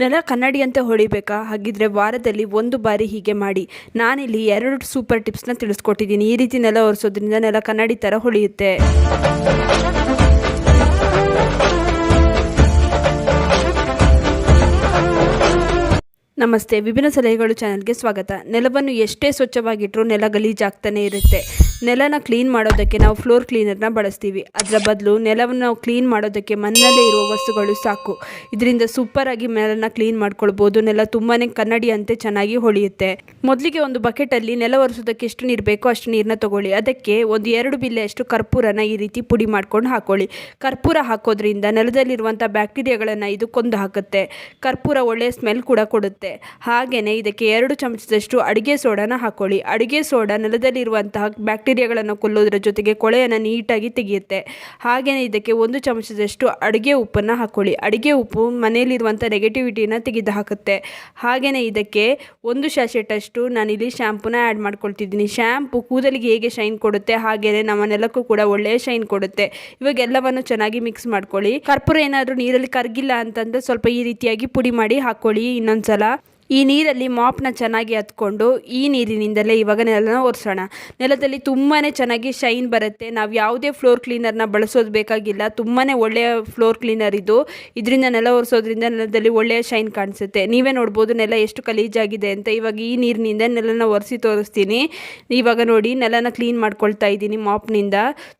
ನೆಲ ಕನ್ನಡಿಯಂತೆ ಹೊಳಿಬೇಕಾ? ಹಾಗಿದ್ರೆ ವಾರದಲ್ಲಿ ಒಂದು ಬಾರಿ ಹೀಗೆ ಮಾಡಿ. ನಾನಿಲ್ಲಿ 2 ಸೂಪರ್ ಟಿಪ್ಸ್ನ ತಿಳಿಸ್ಕೊಟ್ಟಿದ್ದೀನಿ. ಈ ರೀತಿ ನೆಲ ಒರೆಸೋದ್ರಿಂದ ನೆಲ ಕನ್ನಡಿ ಥರ ಹೊಳೆಯುತ್ತೆ. ನಮಸ್ತೆ, ವಿಭಿನ್ನ ಸಲಹೆಗಳು ಚಾನಲ್ಗೆ ಸ್ವಾಗತ. ನೆಲವನ್ನು ಎಷ್ಟೇ ಸ್ವಚ್ಛವಾಗಿಟ್ಟರೂ ನೆಲ ಗಲೀಜಾಗ್ತಾನೆ ಇರುತ್ತೆ. ನೆಲನ ಕ್ಲೀನ್ ಮಾಡೋದಕ್ಕೆ ನಾವು ಫ್ಲೋರ್ ಕ್ಲೀನರ್ನ ಬಳಸ್ತೀವಿ. ಅದರ ಬದಲು ನೆಲವನ್ನು ನಾವು ಕ್ಲೀನ್ ಮಾಡೋದಕ್ಕೆ ಮಣ್ಣಲ್ಲೇ ಇರುವ ವಸ್ತುಗಳು ಸಾಕು. ಇದರಿಂದ ಸೂಪರಾಗಿ ನೆಲನ ಕ್ಲೀನ್ ಮಾಡ್ಕೊಳ್ಬೋದು. ನೆಲ ತುಂಬಾ ಕನ್ನಡಿಯಂತೆ ಚೆನ್ನಾಗಿ ಹೊಳೆಯುತ್ತೆ. ಮೊದಲಿಗೆ ಒಂದು ಬಕೆಟಲ್ಲಿ ನೆಲ ಒರೆಸೋದಕ್ಕೆ ಎಷ್ಟು ನೀರು ಬೇಕೋ ಅಷ್ಟು ನೀರನ್ನ ತಗೊಳ್ಳಿ. ಅದಕ್ಕೆ ಒಂದು 2 ಬಿಲ್ಲೆಯಷ್ಟು ಕರ್ಪೂರನ ಈ ರೀತಿ ಪುಡಿ ಮಾಡ್ಕೊಂಡು ಹಾಕೊಳ್ಳಿ. ಕರ್ಪೂರ ಹಾಕೋದ್ರಿಂದ ನೆಲದಲ್ಲಿರುವಂಥ ಬ್ಯಾಕ್ಟೀರಿಯಾಗಳನ್ನು ಇದು ಕೊಂದು ಹಾಕುತ್ತೆ. ಕರ್ಪೂರ ಒಳ್ಳೆಯ ಸ್ಮೆಲ್ ಕೂಡ ಕೊಡುತ್ತೆ. ಹಾಗೆಯೇ ಇದಕ್ಕೆ 2 ಚಮಚದಷ್ಟು ಅಡುಗೆ ಸೋಡಾನ ಹಾಕೊಳ್ಳಿ. ಅಡುಗೆ ಸೋಡಾ ನೆಲದಲ್ಲಿರುವಂತಹ ಬ್ಯಾಕ್ಟೀರಿಯಾಗಳನ್ನು ಕೊಲ್ಲೋದ್ರ ಜೊತೆಗೆ ಕೊಳೆಯನ್ನು ನೀಟಾಗಿ ತೆಗೆಯುತ್ತೆ. ಹಾಗೆಯೇ ಇದಕ್ಕೆ 1 ಚಮಚದಷ್ಟು ಅಡುಗೆ ಉಪ್ಪನ್ನು ಹಾಕೊಳ್ಳಿ. ಅಡುಗೆ ಉಪ್ಪು ಮನೆಯಲ್ಲಿರುವಂಥ ನೆಗೆಟಿವಿಟಿನ ತೆಗೆದು ಹಾಕುತ್ತೆ. ಹಾಗೆಯೇ ಇದಕ್ಕೆ 1 ಸ್ಯಾಶೆಟಷ್ಟು ನಾನಿಲ್ಲಿ ಶ್ಯಾಂಪೂನ ಆ್ಯಡ್ ಮಾಡ್ಕೊಳ್ತಿದ್ದೀನಿ. ಶ್ಯಾಂಪು ಕೂದಲಿಗೆ ಹೇಗೆ ಶೈನ್ ಕೊಡುತ್ತೆ ಹಾಗೆಯೇ ನಮ್ಮ ನೆಲಕ್ಕೂ ಕೂಡ ಒಳ್ಳೆಯ ಶೈನ್ ಕೊಡುತ್ತೆ. ಇವಾಗ ಎಲ್ಲವನ್ನು ಚೆನ್ನಾಗಿ ಮಿಕ್ಸ್ ಮಾಡ್ಕೊಳ್ಳಿ. ಕರ್ಪೂರ ಏನಾದರೂ ನೀರಲ್ಲಿ ಕರಗಿಲ್ಲ ಅಂತಂದರೆ ಸ್ವಲ್ಪ ಈ ರೀತಿಯಾಗಿ ಪುಡಿ ಮಾಡಿ ಹಾಕ್ಕೊಳ್ಳಿ. ಇನ್ನೊಂದ್ಸಲ ಈ ನೀರಲ್ಲಿ ಮಾಪ್ನ ಚೆನ್ನಾಗಿ ಹತ್ಕೊಂಡು ಈ ನೀರಿನಿಂದಲೇ ಇವಾಗ ನೆಲನ ಒರೆಸೋಣ. ನೆಲದಲ್ಲಿ ತುಂಬಾ ಚೆನ್ನಾಗಿ ಶೈನ್ ಬರುತ್ತೆ. ನಾವು ಯಾವುದೇ ಫ್ಲೋರ್ ಕ್ಲೀನರ್ನ ಬಳಸೋದು ಬೇಕಾಗಿಲ್ಲ. ತುಂಬಾ ಒಳ್ಳೆಯ ಫ್ಲೋರ್ ಕ್ಲೀನರ್ ಇದು. ಇದರಿಂದ ನೆಲ ಒರೆಸೋದ್ರಿಂದ ನೆಲದಲ್ಲಿ ಒಳ್ಳೆಯ ಶೈನ್ ಕಾಣಿಸುತ್ತೆ. ನೀವೇ ನೋಡ್ಬೋದು ನೆಲ ಎಷ್ಟು ಗಲೀಜಾಗಿದೆ ಅಂತ. ಇವಾಗ ಈ ನೀರಿನಿಂದ ನೆಲನ ಒರೆಸಿ ತೋರಿಸ್ತೀನಿ. ಇವಾಗ ನೋಡಿ ನೆಲನ ಕ್ಲೀನ್ ಮಾಡ್ಕೊಳ್ತಾ ಇದ್ದೀನಿ ಮಾಪ್ನಿಂದ.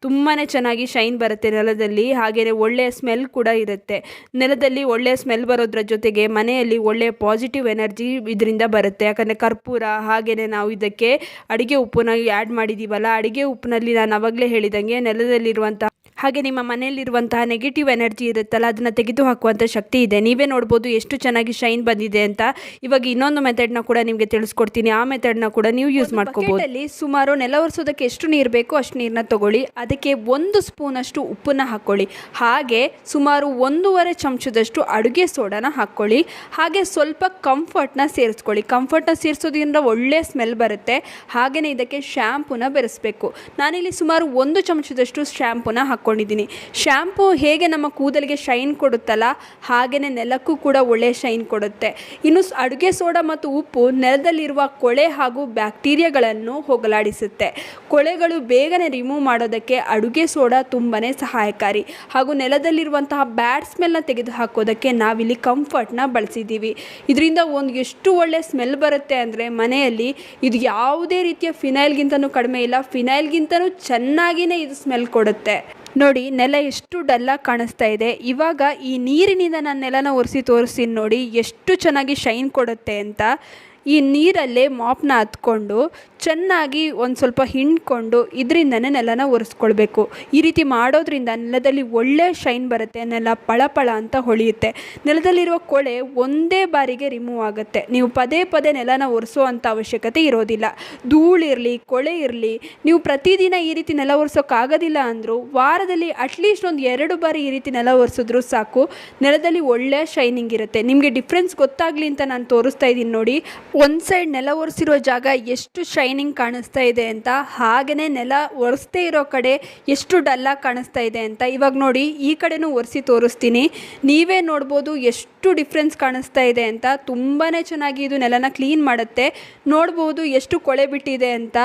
ತುಂಬಾ ಚೆನ್ನಾಗಿ ಶೈನ್ ಬರುತ್ತೆ ನೆಲದಲ್ಲಿ. ಹಾಗೆಯೇ ಒಳ್ಳೆಯ ಸ್ಮೆಲ್ ಕೂಡ ಇರುತ್ತೆ. ನೆಲದಲ್ಲಿ ಒಳ್ಳೆಯ ಸ್ಮೆಲ್ ಬರೋದ್ರ ಜೊತೆಗೆ ಮನೆಯಲ್ಲಿ ಒಳ್ಳೆಯ ಪಾಸಿಟಿವ್ ಎನರ್ಜಿ ಇದರಿಂದ ಬರುತ್ತೆ. ಯಾಕಂದರೆ ಕರ್ಪೂರ ಹಾಗೆಯೇ ನಾವು ಇದಕ್ಕೆ ಅಡುಗೆ ಉಪ್ಪನ್ನ ಆ್ಯಡ್ ಮಾಡಿದ್ದೀವಲ್ಲ, ಅಡುಗೆ ಉಪ್ಪಿನಲ್ಲಿ ನಾನು ಆವಾಗಲೇ ಹೇಳಿದಂಗೆ ನೆಲದಲ್ಲಿರುವಂಥ ಹಾಗೆ ನಿಮ್ಮ ಮನೆಯಲ್ಲಿರುವಂತಹ ನೆಗೆಟಿವ್ ಎನರ್ಜಿ ಇರುತ್ತಲ್ಲ ಅದನ್ನು ತೆಗೆದು ಹಾಕುವಂಥ ಶಕ್ತಿ ಇದೆ. ನೀವೇ ನೋಡ್ಬೋದು ಎಷ್ಟು ಚೆನ್ನಾಗಿ ಶೈನ್ ಬಂದಿದೆ ಅಂತ. ಇವಾಗ ಇನ್ನೊಂದು ಮೆಥಡ್ನ ಕೂಡ ನಿಮಗೆ ತಿಳಿಸ್ಕೊಡ್ತೀನಿ. ಆ ಮೆಥಡ್ನ ಕೂಡ ನೀವು ಯೂಸ್ ಮಾಡ್ಕೋಬಹುದು. ಅಲ್ಲಿ ಸುಮಾರು ನೆಲ ಒರೆಸೋದಕ್ಕೆ ಎಷ್ಟು ನೀರು ಬೇಕೋ ಅಷ್ಟು ನೀರನ್ನ ತಗೊಳ್ಳಿ. ಅದಕ್ಕೆ 1 ಸ್ಪೂನಷ್ಟು ಉಪ್ಪನ್ನು ಹಾಕ್ಕೊಳ್ಳಿ. ಹಾಗೆ ಸುಮಾರು 1.5 ಚಮಚದಷ್ಟು ಅಡುಗೆ ಸೋಡಾನ ಹಾಕ್ಕೊಳ್ಳಿ. ಹಾಗೆ ಸ್ವಲ್ಪ ಕಂಫರ್ಟ್ನ ಸೇರಿಸ್ಕೊಳ್ಳಿ. ಕಂಫರ್ಟ್ನ ಸೇರಿಸೋದ್ರಿಂದ ಒಳ್ಳೆ ಸ್ಮೆಲ್ ಬರುತ್ತೆ. ಹಾಗೆಯೇ ಇದಕ್ಕೆ ಶ್ಯಾಂಪೂನ ಬೆರೆಸಬೇಕು. ನಾನಿಲ್ಲಿ ಸುಮಾರು 1 ಚಮಚದಷ್ಟು ಶ್ಯಾಂಪೂನ ಹಾಕ್ಕೊಂಡಿದ್ದೀನಿ. ಶ್ಯಾಂಪು ಹೇಗೆ ನಮ್ಮ ಕೂದಲಿಗೆ ಶೈನ್ ಕೊಡುತ್ತಲ್ಲ ಹಾಗೆಯೇ ನೆಲಕ್ಕೂ ಕೂಡ ಒಳ್ಳೆಯ ಶೈನ್ ಕೊಡುತ್ತೆ. ಇನ್ನು ಅಡುಗೆ ಸೋಡಾ ಮತ್ತು ಉಪ್ಪು ನೆಲದಲ್ಲಿರುವ ಕೊಳೆ ಹಾಗೂ ಬ್ಯಾಕ್ಟೀರಿಯಾಗಳನ್ನು ಹೋಗಲಾಡಿಸುತ್ತೆ. ಕೊಳೆಗಳು ಬೇಗನೆ ರಿಮೂವ್ ಮಾಡೋದಕ್ಕೆ ಅಡುಗೆ ಸೋಡಾ ತುಂಬಾ ಸಹಾಯಕಾರಿ. ಹಾಗೂ ನೆಲದಲ್ಲಿರುವಂತಹ ಬ್ಯಾಡ್ ಸ್ಮೆಲ್ನ ತೆಗೆದು ಹಾಕೋದಕ್ಕೆ ನಾವಿಲ್ಲಿ ಕಂಫರ್ಟ್ನ ಬಳಸಿದ್ದೀವಿ. ಇದರಿಂದ ಎಷ್ಟು ಒಳ್ಳೆ ಸ್ಮೆಲ್ ಬರುತ್ತೆ ಅಂದರೆ ಮನೆಯಲ್ಲಿ ಇದು ಯಾವುದೇ ರೀತಿಯ ಫಿನೈಲ್ಗಿಂತನೂ ಕಡಿಮೆ ಇಲ್ಲ. ಫಿನೈಲ್ಗಿಂತನೂ ಚೆನ್ನಾಗಿಯೇ ಇದು ಸ್ಮೆಲ್ ಕೊಡುತ್ತೆ. ನೋಡಿ ನೆಲ ಎಷ್ಟು ಡಲ್ಲಾಗಿ ಕಾಣಿಸ್ತಾ ಇದೆ. ಇವಾಗ ಈ ನೀರಿನಿಂದ ನಾನು ನೆಲನ ಒರೆಸಿ ತೋರಿಸ್ತೀನಿ ನೋಡಿ ಎಷ್ಟು ಚೆನ್ನಾಗಿ ಶೈನ್ ಕೊಡುತ್ತೆ ಅಂತ. ಈ ನೀರಲ್ಲೇ ಮಾಪ್ನ ಹತ್ಕೊಂಡು ಚೆನ್ನಾಗಿ ಒಂದು ಸ್ವಲ್ಪ ಹಿಂಡ್ಕೊಂಡು ಇದರಿಂದನೇ ನೆಲನ ಒರೆಸ್ಕೊಳ್ಬೇಕು. ಈ ರೀತಿ ಮಾಡೋದ್ರಿಂದ ನೆಲದಲ್ಲಿ ಒಳ್ಳೆಯ ಶೈನ್ ಬರುತ್ತೆ. ನೆಲ ಪಳಪಳ ಅಂತ ಹೊಳೆಯುತ್ತೆ. ನೆಲದಲ್ಲಿರುವ ಕೊಳೆ ಒಂದೇ ಬಾರಿಗೆ ರಿಮೂವ್ ಆಗುತ್ತೆ. ನೀವು ಪದೇ ಪದೇ ನೆಲನ ಒರೆಸೋವಂಥ ಅವಶ್ಯಕತೆ ಇರೋದಿಲ್ಲ. ಧೂಳಿರಲಿ ಕೊಳೆ ಇರಲಿ, ನೀವು ಪ್ರತಿದಿನ ಈ ರೀತಿ ನೆಲ ಒರೆಸೋಕ್ಕಾಗೋದಿಲ್ಲ ಅಂದರೂ ವಾರದಲ್ಲಿ ಅಟ್ಲೀಸ್ಟ್ ಒಂದು 2 ಬಾರಿ ಈ ರೀತಿ ನೆಲ ಒರೆಸಿದ್ರೂ ಸಾಕು. ನೆಲದಲ್ಲಿ ಒಳ್ಳೆಯ ಶೈನಿಂಗ್ ಇರುತ್ತೆ. ನಿಮಗೆ ಡಿಫ್ರೆನ್ಸ್ ಗೊತ್ತಾಗಲಿ ಅಂತ ನಾನು ತೋರಿಸ್ತಾ ಇದ್ದೀನಿ ನೋಡಿ. ಒಂದು ಸೈಡ್ ನೆಲ ಒರೆಸಿರೋ ಜಾಗ ಎಷ್ಟು ಶೈನಿಂಗ್ ಕಾಣಿಸ್ತಾ ಇದೆ ಅಂತ, ಹಾಗೆಯೇ ನೆಲ ಒರೆಸದೇ ಇರೋ ಕಡೆ ಎಷ್ಟು ಡಲ್ಲಾಗಿ ಕಾಣಿಸ್ತಾ ಇದೆ ಅಂತ. ಇವಾಗ ನೋಡಿ ಈ ಕಡೆನೂ ಒರೆಸಿ ತೋರಿಸ್ತೀನಿ. ನೀವೇ ನೋಡ್ಬೋದು ಎಷ್ಟು ಡಿಫ್ರೆನ್ಸ್ ಕಾಣಿಸ್ತಾ ಇದೆ ಅಂತ. ತುಂಬಾ ಚೆನ್ನಾಗಿ ಇದು ನೆಲನ ಕ್ಲೀನ್ ಮಾಡುತ್ತೆ. ನೋಡ್ಬೋದು ಎಷ್ಟು ಕೊಳೆ ಬಿಟ್ಟಿದೆ ಅಂತ.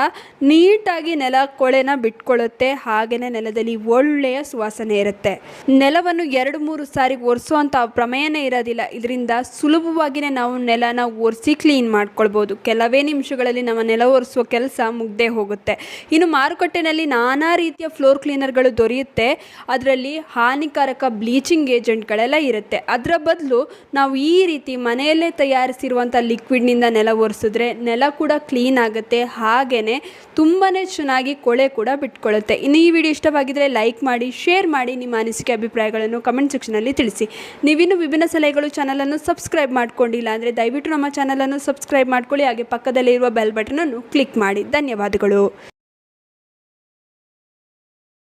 ನೀಟಾಗಿ ನೆಲ ಕೊಳೆನ ಬಿಟ್ಕೊಳ್ಳುತ್ತೆ. ಹಾಗೆಯೇ ನೆಲದಲ್ಲಿ ಒಳ್ಳೆಯ ಸುವಾಸನೆ ಇರುತ್ತೆ. ನೆಲವನ್ನು 2-3 ಸಾರಿ ಒರೆಸೋ ಅಂಥ ಪ್ರಮೇಯನೇ ಇರೋದಿಲ್ಲ. ಇದರಿಂದ ಸುಲಭವಾಗಿಯೇ ನಾವು ನೆಲನ ಒರೆಸಿ ಕ್ಲೀನ್ ಮಾಡ್ಕೊಳ್ಬೋದು. ಕೆಲವೇ ನಿಮಿಷಗಳಲ್ಲಿ ನಮ್ಮ ನೆಲ ಒರೆಸುವ ಕೆಲಸ ಮುಗ್ದೇ ಹೋಗುತ್ತೆ. ಇನ್ನು ಮಾರುಕಟ್ಟೆಯಲ್ಲಿ ನಾನಾ ರೀತಿಯ ಫ್ಲೋರ್ ಕ್ಲೀನರ್ಗಳು ದೊರೆಯುತ್ತೆ. ಅದರಲ್ಲಿ ಹಾನಿಕಾರಕ ಬ್ಲೀಚಿಂಗ್ ಏಜೆಂಟ್ಗಳೆಲ್ಲ ಇರುತ್ತೆ. ಅದರ ಬದಲು ನಾವು ಈ ರೀತಿ ಮನೆಯಲ್ಲೇ ತಯಾರಿಸಿರುವಂಥ ಲಿಕ್ವಿಡ್ನಿಂದ ನೆಲ ಒರೆಸಿದ್ರೆ ನೆಲ ಕೂಡ ಕ್ಲೀನ್ ಆಗುತ್ತೆ. ಹಾಗೆಯೇ ತುಂಬಾ ಚೆನ್ನಾಗಿ ಕೊಳೆ ಕೂಡ ಬಿಟ್ಕೊಳ್ಳುತ್ತೆ. ಇನ್ನು ಈ ವಿಡಿಯೋ ಇಷ್ಟವಾಗಿದ್ದರೆ ಲೈಕ್ ಮಾಡಿ, ಶೇರ್ ಮಾಡಿ. ನಿಮ್ಮ ಅನಿಸಿಕೆ ಅಭಿಪ್ರಾಯಗಳನ್ನು ಕಮೆಂಟ್ ಸೆಕ್ಷನಲ್ಲಿ ತಿಳಿಸಿ. ನೀವಿನ್ನೂ ವಿಭಿನ್ನ ಸಲಹೆಗಳು ಚಾನಲನ್ನು ಸಬ್ಸ್ಕ್ರೈಬ್ ಮಾಡ್ಕೊಂಡಿಲ್ಲ ಅಂದರೆ ದಯವಿಟ್ಟು ನಮ್ಮ ಚಾನಲನ್ನು ಸಬ್ಸ್ಕ್ರೈಬ್ ಮಾಡ್ಕೊಳ್ಳಿ. ಹಾಗೆ ಪಕ್ಕದಲ್ಲಿರುವ ಬೆಲ್ ಬಟನನ್ನು ಕ್ಲಿಕ್ ಮಾಡಿ. ಧನ್ಯವಾದಗಳು.